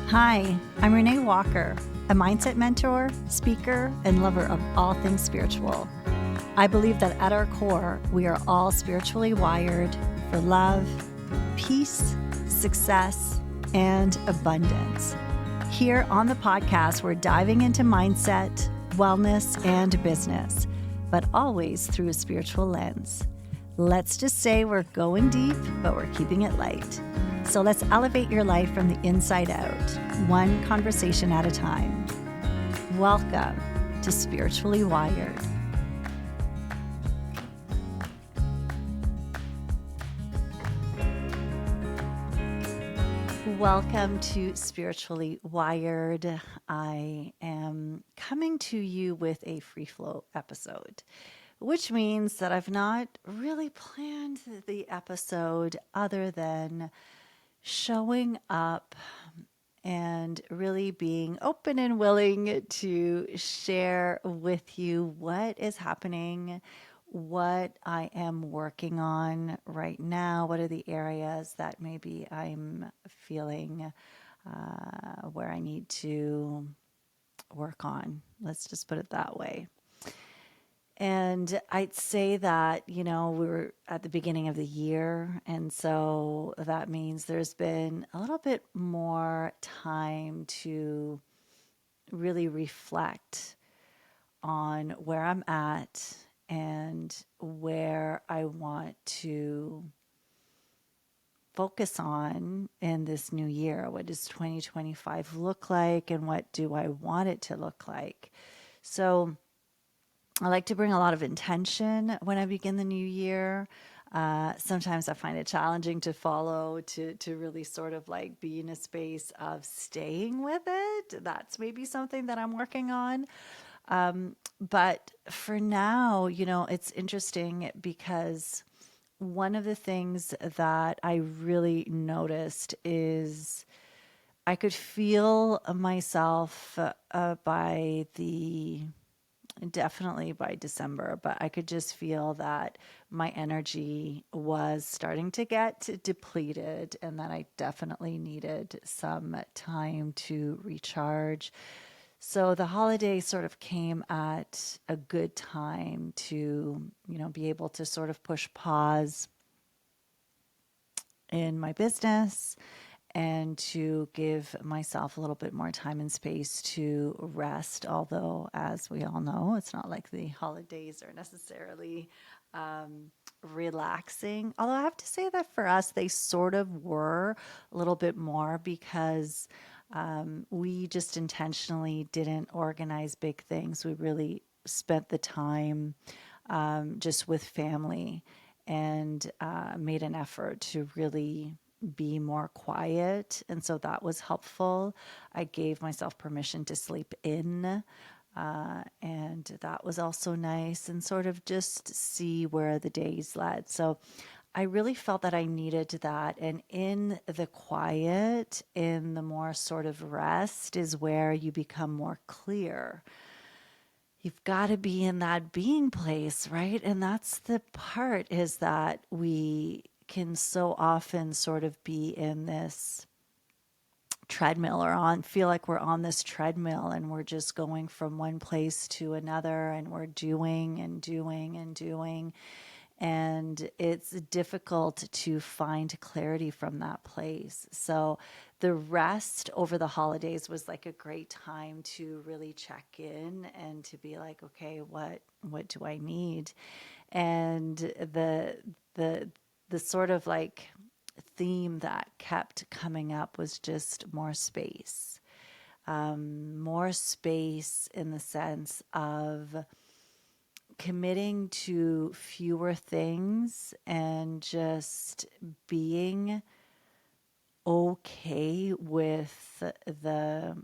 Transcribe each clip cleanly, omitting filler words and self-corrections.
Hi, I'm Renée Walker, a mindset mentor, speaker, and lover of all things spiritual. I believe that at our core, we are all spiritually wired for love, peace, success, and abundance. Here on the podcast, we're diving into mindset, wellness, and business, but always through a spiritual lens. Let's just say we're going deep, but we're keeping it light. So let's elevate your life from the inside out, one conversation at a time. Welcome to Spiritually Wired. Welcome to Spiritually Wired. I am coming to you with a free flow episode, which means that I've not really planned the episode other than showing up and really being open and willing to share with you what is happening, what I am working on right now, what are the areas that maybe I'm feeling where I need to work on. Let's just put it that way. And I'd say that, we were at the beginning of the year. And so that means there's been a little bit more time to really reflect on where I'm at and where I want to focus on in this new year. What does 2025 look like, and what do I want it to look like? So I like to bring a lot of intention when I begin the new year. Sometimes I find it challenging to follow, to really sort of like be in a space of staying with it. That's maybe something that I'm working on. But for now, it's interesting because one of the things that I really noticed is I could feel myself definitely by December, but I could just feel that my energy was starting to get depleted and that I definitely needed some time to recharge. So the holiday sort of came at a good time to, be able to sort of push pause in my business and to give myself a little bit more time and space to rest. Although, as we all know, it's not like the holidays are necessarily relaxing. Although I have to say that for us, they sort of were a little bit more because we just intentionally didn't organize big things. We really spent the time just with family and made an effort to really be more quiet. And so that was helpful. I gave myself permission to sleep in. And that was also nice, and sort of just see where the days led. So I really felt that I needed that. And in the quiet, in the more sort of rest, is where you become more clear. You've got to be in that being place, right? And that's the part, is that we can so often sort of be in this treadmill, or feel like we're on this treadmill and we're just going from one place to another, and we're doing and doing and doing. And it's difficult to find clarity from that place. So the rest over the holidays was like a great time to really check in and to be like, okay, what do I need? And the sort of like theme that kept coming up was just more space. More space in the sense of committing to fewer things and just being okay with the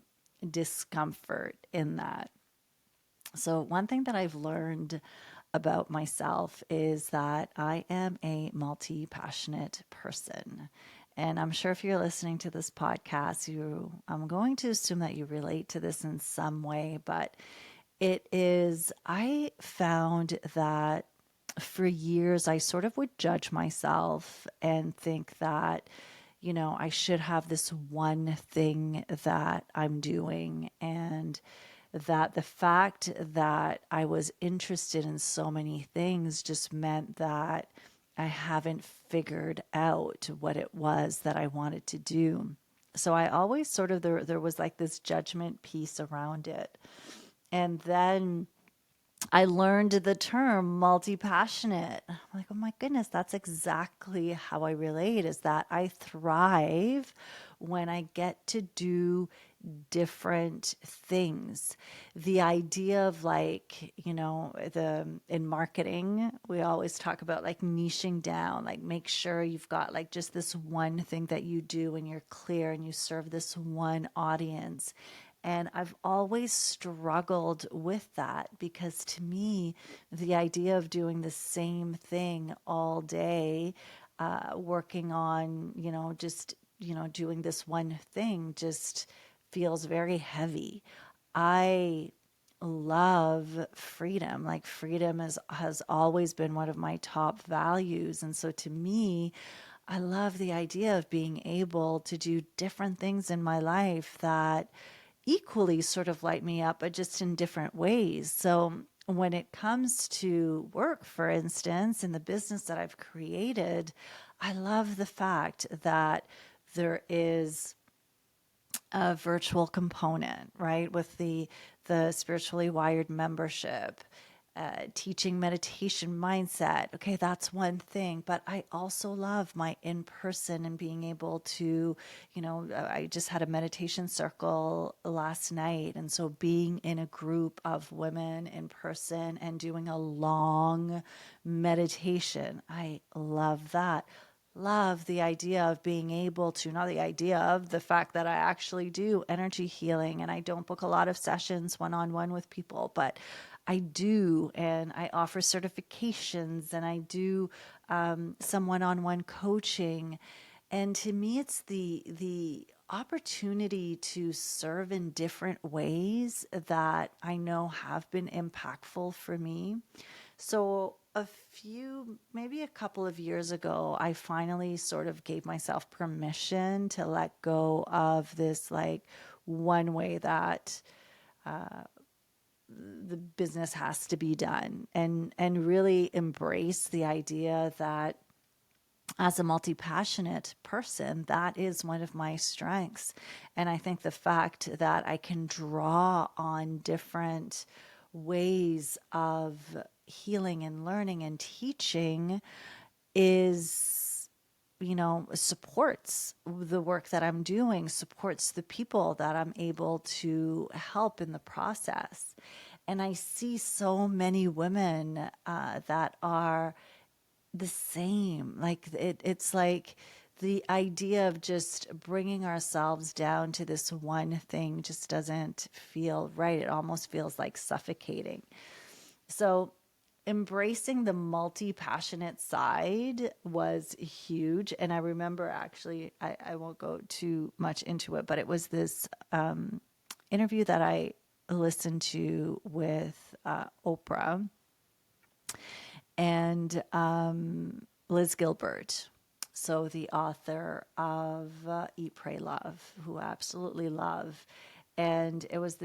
discomfort in that. So one thing that I've learned about myself is that I am a multi-passionate person. And I'm sure if you're listening to this podcast, I'm going to assume that you relate to this in some way, but I found that for years I sort of would judge myself and think that, I should have this one thing that I'm doing. And that the fact that I was interested in so many things just meant that I haven't figured out what it was that I wanted to do. So I always sort of, there was like this judgment piece around it. And then I learned the term multi-passionate. I'm like, oh my goodness, that's exactly how I relate, is that I thrive when I get to do different things. The idea of like, the in marketing, we always talk about like niching down, like make sure you've got like just this one thing that you do and you're clear and you serve this one audience. And I've always struggled with that because to me, the idea of doing the same thing all day, working on, just, doing this one thing just feels very heavy. I love freedom. Like freedom has always been one of my top values. And so to me, I love the idea of being able to do different things in my life that equally sort of light me up, but just in different ways. So when it comes to work, for instance, in the business that I've created, I love the fact that there is a virtual component, right? With the spiritually wired membership, teaching meditation mindset. Okay, that's one thing, but I also love my in person and being able to, I just had a meditation circle last night. And so being in a group of women in person and doing a long meditation, I love that. Love the idea of being able to, not the idea of the fact that I actually do energy healing and I don't book a lot of sessions one on one with people, but I do, and I offer certifications and I do some one on one coaching. And to me, it's the opportunity to serve in different ways that I know have been impactful for me. So maybe a couple of years ago, I finally sort of gave myself permission to let go of this like one way that the business has to be done, and really embrace the idea that as a multi-passionate person, that is one of my strengths. And I think the fact that I can draw on different ways of healing and learning and teaching is, supports the work that I'm doing, supports the people that I'm able to help in the process. And I see so many women that are the same. Like it's like the idea of just bringing ourselves down to this one thing just doesn't feel right. It almost feels like suffocating. So embracing the multi-passionate side was huge. And I remember actually, I won't go too much into it, but it was this interview that I listened to with Oprah and Liz Gilbert. So the author of Eat, Pray, Love, who I absolutely love. And it was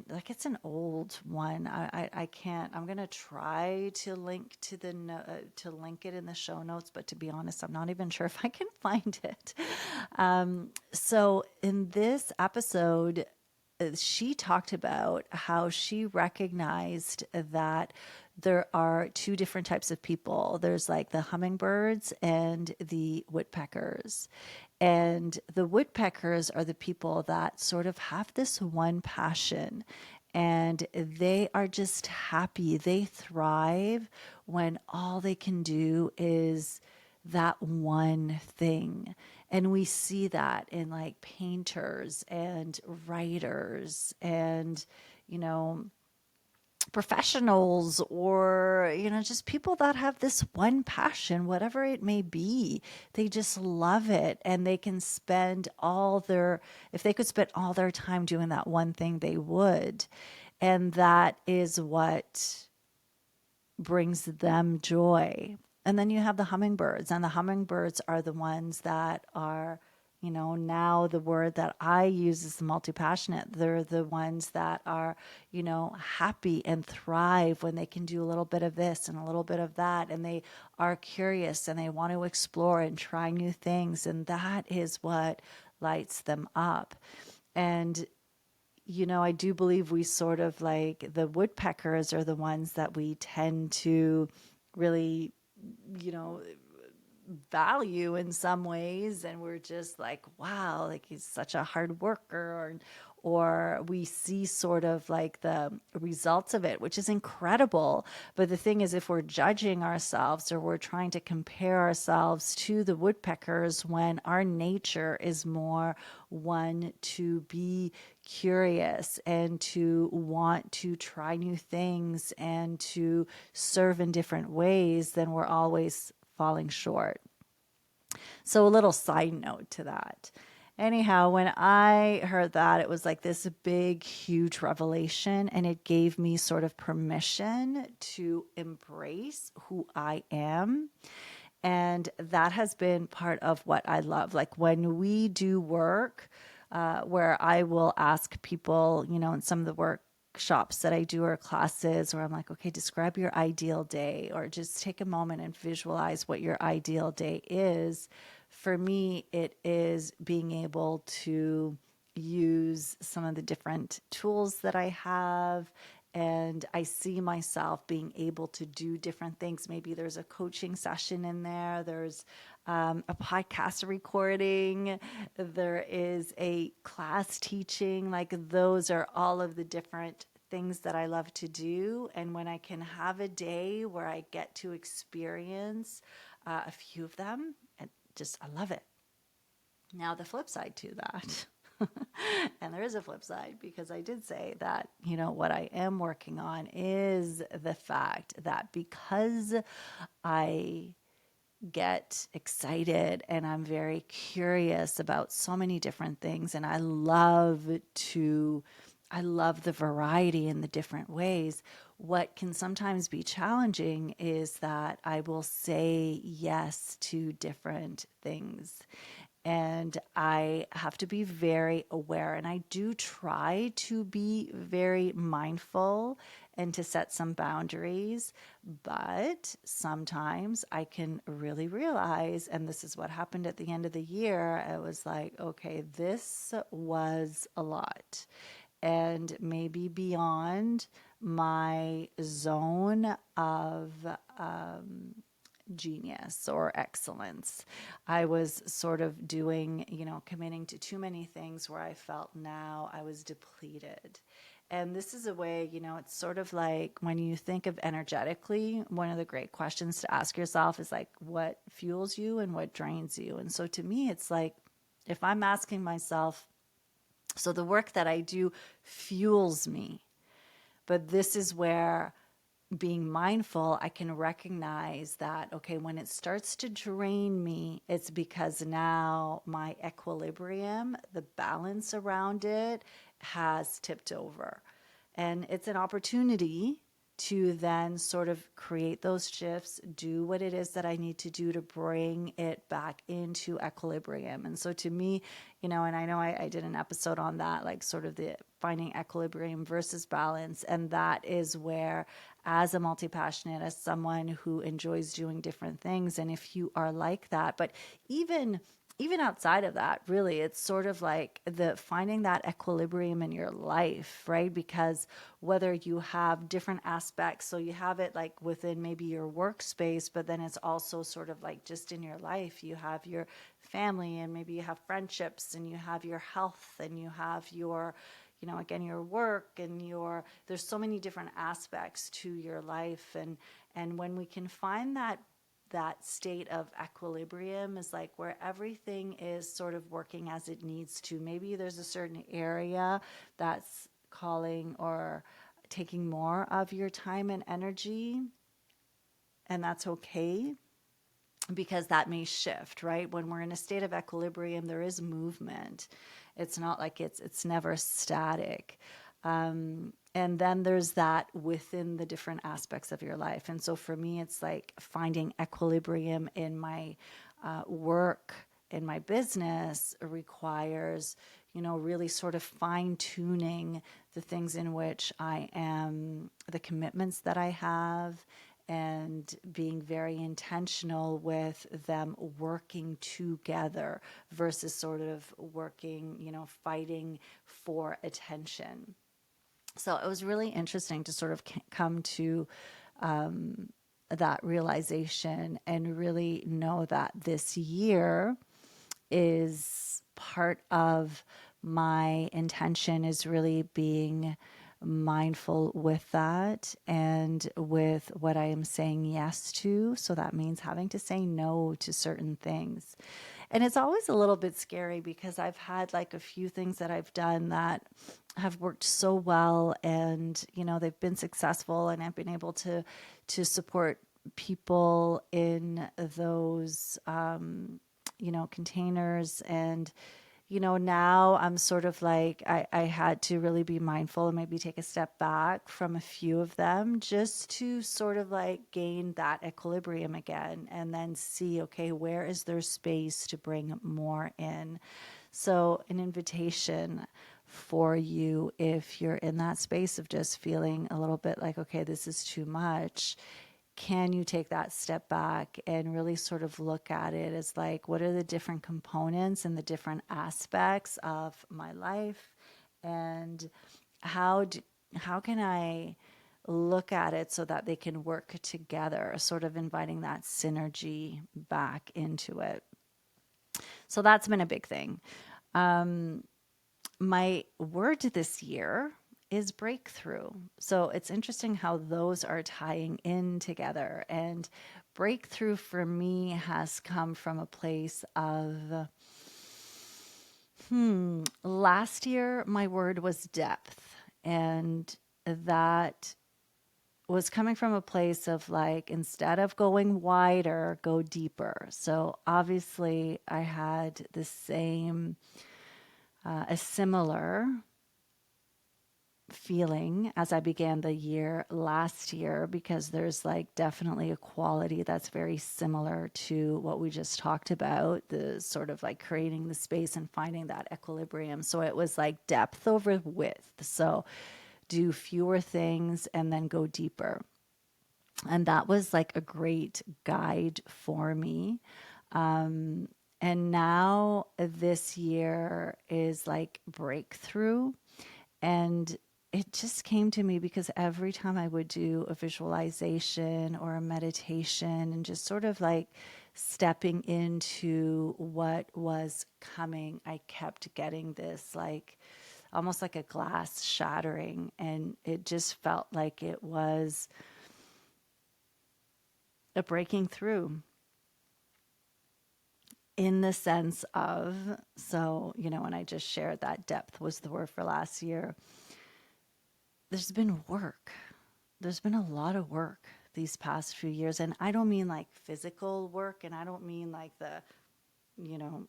like it's an old one. I can't. I'm gonna try to link to to link it in the show notes, but to be honest, I'm not even sure if I can find it. So in this episode, she talked about how she recognized that there are two different types of people. There's like the hummingbirds and the woodpeckers. And the woodpeckers are the people that sort of have this one passion and they are just happy. They thrive when all they can do is that one thing. And we see that in like painters and writers and, you know, professionals or, just people that have this one passion, whatever it may be. They just love it and they can spend if they could spend all their time doing that one thing, they would. And that is what brings them joy. And then you have the hummingbirds, and the hummingbirds are the ones that are now the word that I use is multi-passionate. They're the ones that are, happy and thrive when they can do a little bit of this and a little bit of that. And they are curious and they want to explore and try new things. And that is what lights them up. And I do believe we sort of like the woodpeckers are the ones that we tend to really, you know, value in some ways, and we're just like, wow, like he's such a hard worker, or we see sort of like the results of it, which is incredible. But the thing is, if we're judging ourselves or we're trying to compare ourselves to the woodpeckers when our nature is more one to be curious and to want to try new things and to serve in different ways, then we're always falling short. So, a little side note to that. Anyhow, when I heard that, it was like this big, huge revelation, and it gave me sort of permission to embrace who I am. And that has been part of what I love. Like when we do work, where I will ask people, in some of the workshops that I do or classes where I'm like, okay, describe your ideal day, or just take a moment and visualize what your ideal day is. For me, it is being able to use some of the different tools that I have. And I see myself being able to do different things. Maybe there's a coaching session in there, there's a podcast recording, there is a class teaching. Like, those are all of the different things that I love to do. And when I can have a day where I get to experience a few of them, I love it. Now, the flip side to that, and there is a flip side, because I did say that, what I am working on is the fact that because I get excited and I'm very curious about so many different things, and I love the variety in the different ways. What can sometimes be challenging is that I will say yes to different things. And I have to be very aware. And I do try to be very mindful and to set some boundaries. But sometimes I can really realize, and this is what happened at the end of the year, I was like, okay, this was a lot, and maybe beyond my zone of genius or excellence. I was sort of doing, committing to too many things where I felt now I was depleted. And this is a way, it's sort of like when you think of energetically, one of the great questions to ask yourself is like, what fuels you and what drains you? And so to me, it's like, if I'm asking myself, so the work that I do fuels me, but this is where being mindful, I can recognize that, okay, when it starts to drain me, it's because now my equilibrium, the balance around it, has tipped over. And it's an opportunity to then sort of create those shifts, do what it is that I need to do to bring it back into equilibrium. And so to me, and I know I did an episode on that, like sort of the finding equilibrium versus balance. And that is where, as a multi-passionate, as someone who enjoys doing different things, and if you are like that, but even outside of that, really, it's sort of like the finding that equilibrium in your life, right? Because whether you have different aspects, so you have it like within maybe your workspace, but then it's also sort of like just in your life, you have your family, and maybe you have friendships, and you have your health, and you have your, again, your work, and there's so many different aspects to your life. And when we can find that state of equilibrium, is like where everything is sort of working as it needs to. Maybe there's a certain area that's calling or taking more of your time and energy, and that's okay, because that may shift, right? When we're in a state of equilibrium, there is movement. It's not like it's never static. And then there's that within the different aspects of your life. And so for me, it's like finding equilibrium in my work in my business requires, really sort of fine tuning the things in which I am, the commitments that I have, and being very intentional with them working together versus sort of working, fighting for attention. So it was really interesting to sort of come to that realization and really know that this year is part of my intention is really being mindful with that and with what I am saying yes to. So that means having to say no to certain things. And it's always a little bit scary because I've had like a few things that I've done that have worked so well, and they've been successful, and I've been able to support people in those containers. And now I'm sort of like, I had to really be mindful and maybe take a step back from a few of them just to sort of like gain that equilibrium again and then see, okay, where is there space to bring more in? So, an invitation for you, if you're in that space of just feeling a little bit like, okay, this is too much, can you take that step back and really sort of look at it as like, what are the different components and the different aspects of my life, and how do, how can I look at it so that they can work together, sort of inviting that synergy back into it. So that's been a big thing. My word this year is breakthrough. So it's interesting how those are tying in together. And breakthrough for me has come from a place of last year, my word was depth. And that was coming from a place of like, instead of going wider, go deeper. So obviously, I had the same, a similar feeling as I began the year last year, because there's like definitely a quality that's very similar to what we just talked about, the sort of like creating the space and finding that equilibrium. So it was like depth over width. So do fewer things and then go deeper. And that was like a great guide for me. And now this year is like breakthrough. And it just came to me because every time I would do a visualization or a meditation and just sort of like stepping into what was coming, I kept getting this like almost like a glass shattering. And it just felt like it was a breaking through in the sense of, so, when I just shared that depth was the word for last year, there's been work. There's been a lot of work these past few years. And I don't mean like physical work, and I don't mean like the, you know,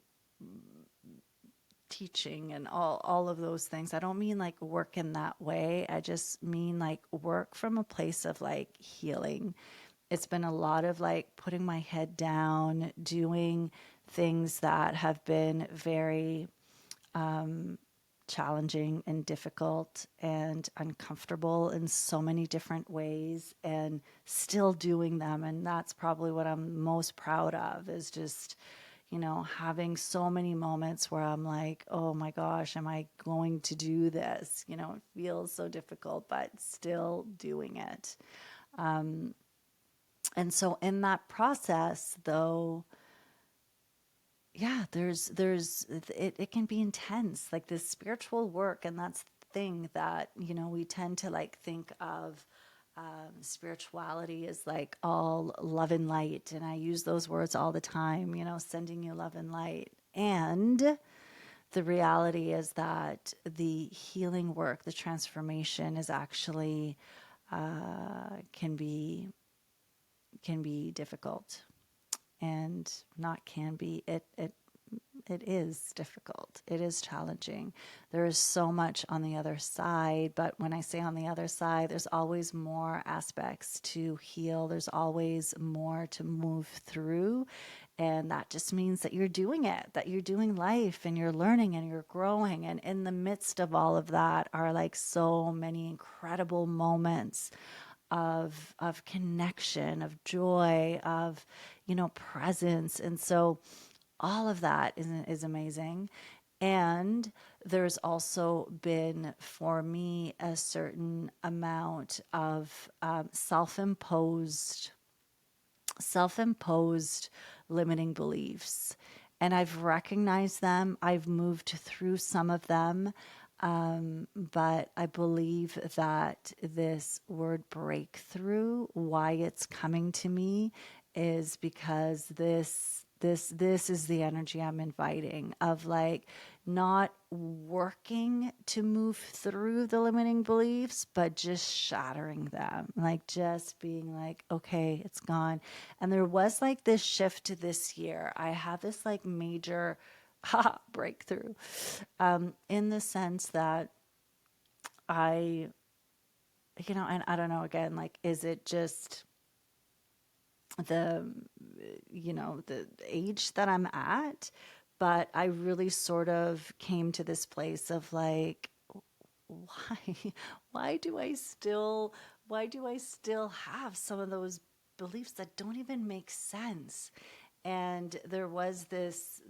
teaching and all of those things. I don't mean like work in that way. I just mean like work from a place of like healing. It's been a lot of like putting my head down, doing things that have been very challenging and difficult and uncomfortable in so many different ways, and still doing them. And that's probably what I'm most proud of, is just, having so many moments where I'm like, oh my gosh, am I going to do this? It feels so difficult, but still doing it. And so in that process, though, yeah, it can be intense, like this spiritual work. And that's the thing that, we tend to like think of spirituality as like all love and light. And I use those words all the time, sending you love and light. And the reality is that the healing work, the transformation is actually can be difficult. And not can be, it is difficult. It is challenging. There is so much on the other side, but when I say on the other side, there's always more aspects to heal. There's always more to move through. And that just means that you're doing it, that you're doing life and you're learning and you're growing. And in the midst of all of that are like so many incredible moments of connection, of joy, of, presence. And so all of that is amazing. And there's also been for me a certain amount of self-imposed limiting beliefs. And I've recognized them. I've moved through some of them. But I believe that this word breakthrough, why it's coming to me, is because this is the energy I'm inviting of like not working to move through the limiting beliefs, but just shattering them, like just being like, okay, it's gone. And there was like this shift this year. I had this like major breakthrough, in the sense that I, and I don't know, again, like, is it just the, the age that I'm at? But I really sort of came to this place of like, why, why do I still, why do I still have some of those beliefs that don't even make sense? And there was this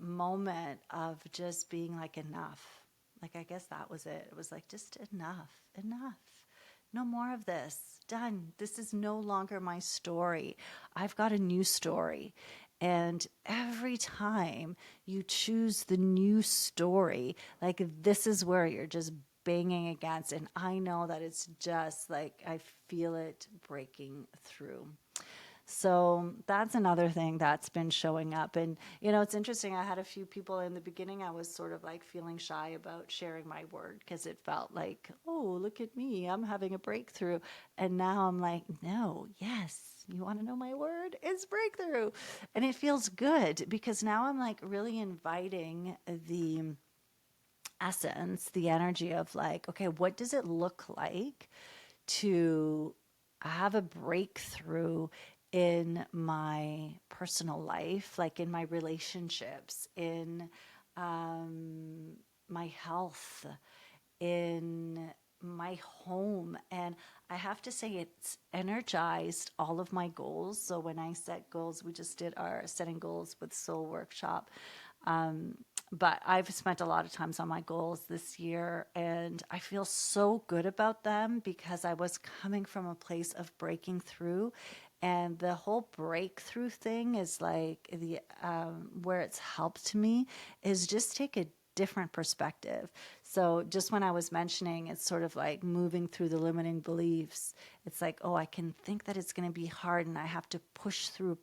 moment of just being like, enough. Like, I guess that was it. It was like, just enough. No more of this. Done. This is no longer my story. I've got a new story. And every time you choose the new story, like, this is where you're just banging against. And I know that it's just like, I feel it breaking through. So that's another thing that's been showing up. And, it's interesting. I had a few people in the beginning, I was sort of like feeling shy about sharing my word because it felt like, oh, look at me, I'm having a breakthrough. And now I'm like, no, yes, you want to know my word? It's breakthrough. And it feels good because now I'm like really inviting the essence, the energy of like, okay, what does it look like to have a breakthrough in my personal life, like in my relationships, in my health, in my home. And I have to say, it's energized all of my goals. So when I set goals, we just did our setting goals with soul workshop. But I've spent a lot of times on my goals this year, and I feel so good about them because I was coming from a place of breaking through. And the whole breakthrough thing is like the where it's helped me is just take a different perspective. So just when I was mentioning, it's sort of like moving through the limiting beliefs. It's like, oh, I can think that it's going to be hard and I have to push through,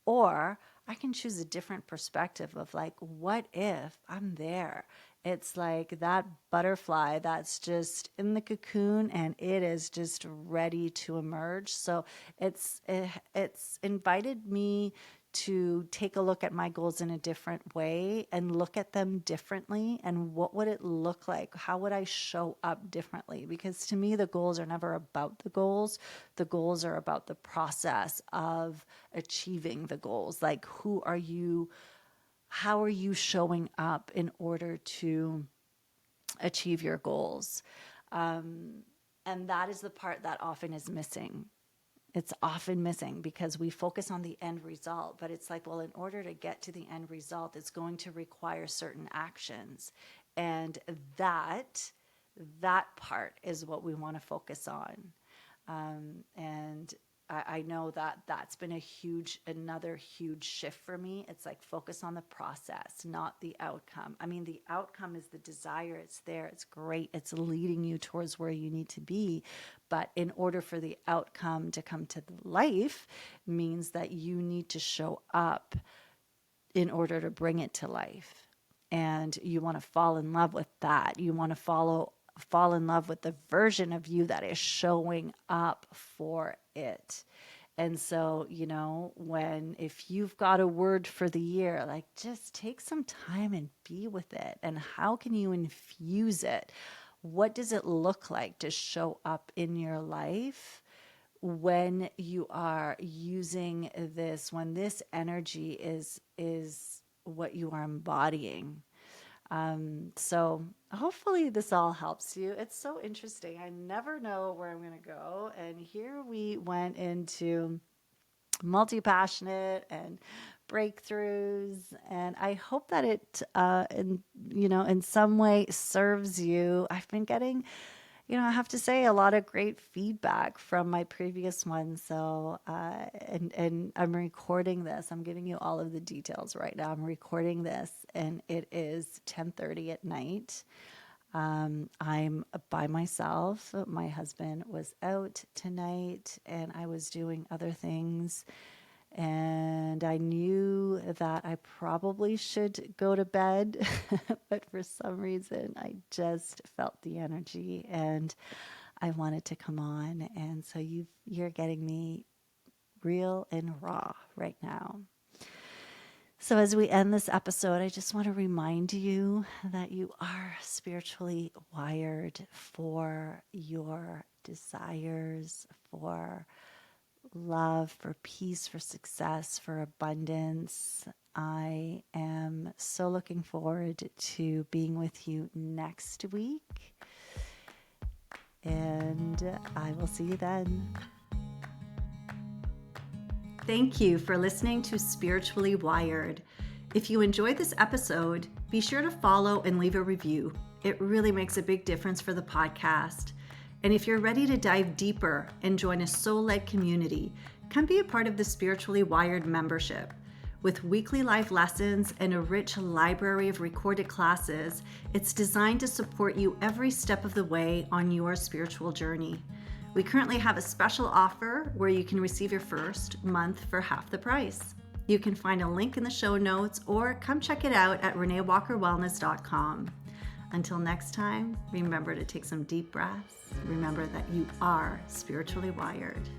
or I can choose a different perspective of like, what if I'm there? It's like that butterfly that's just in the cocoon and it is just ready to emerge. So it's invited me to take a look at my goals in a different way and look at them differently, and what would it look like? How would I show up differently? Because to me, the goals are never about the goals. The goals are about the process of achieving the goals. Like, who are you? How are you showing up in order to achieve your goals? And that is the part that often is missing. It's often missing because we focus on the end result, but it's like, well, in order to get to the end result, it's going to require certain actions. And that part is what we want to focus on. And I know that that's been another huge shift for me. It's like, focus on the process, not the outcome. I mean, the outcome is the desire. It's there. It's great. It's leading you towards where you need to be. But in order for the outcome to come to life means that you need to show up in order to bring it to life. And you want to fall in love with that. You want to fall in love with the version of you that is showing up for it. And so, if you've got a word for the year, like, just take some time and be with it. And how can you infuse it? What does it look like to show up in your life when you are using this, when this energy is what you are embodying. So hopefully this all helps you. It's so interesting. I never know where I'm going to go. And here we went into multi-passionate and breakthroughs, and I hope that it in some way serves you. I've been getting, I have to say, a lot of great feedback from my previous one. So and I'm recording this. I'm giving you all of the details right now. I'm recording this and it is 10:30 at night. I'm by myself. My husband was out tonight and I was doing other things. And I knew that I probably should go to bed, but for some reason I just felt the energy and I wanted to come on. And so you're getting me real and raw right now. So, as we end this episode, I just want to remind you that you are spiritually wired for your desires, for love, for peace, for success, for abundance. I am so looking forward to being with you next week, and I will see you then. Thank you for listening to Spiritually Wired. If you enjoyed this episode, be sure to follow and leave a review. It really makes a big difference for the podcast. And if you're ready to dive deeper and join a soul-led community, come be a part of the Spiritually Wired membership. With weekly live lessons and a rich library of recorded classes, it's designed to support you every step of the way on your spiritual journey. We currently have a special offer where you can receive your first month for half the price. You can find a link in the show notes or come check it out at reneewalkerwellness.com. Until next time, remember to take some deep breaths. Remember that you are spiritually wired.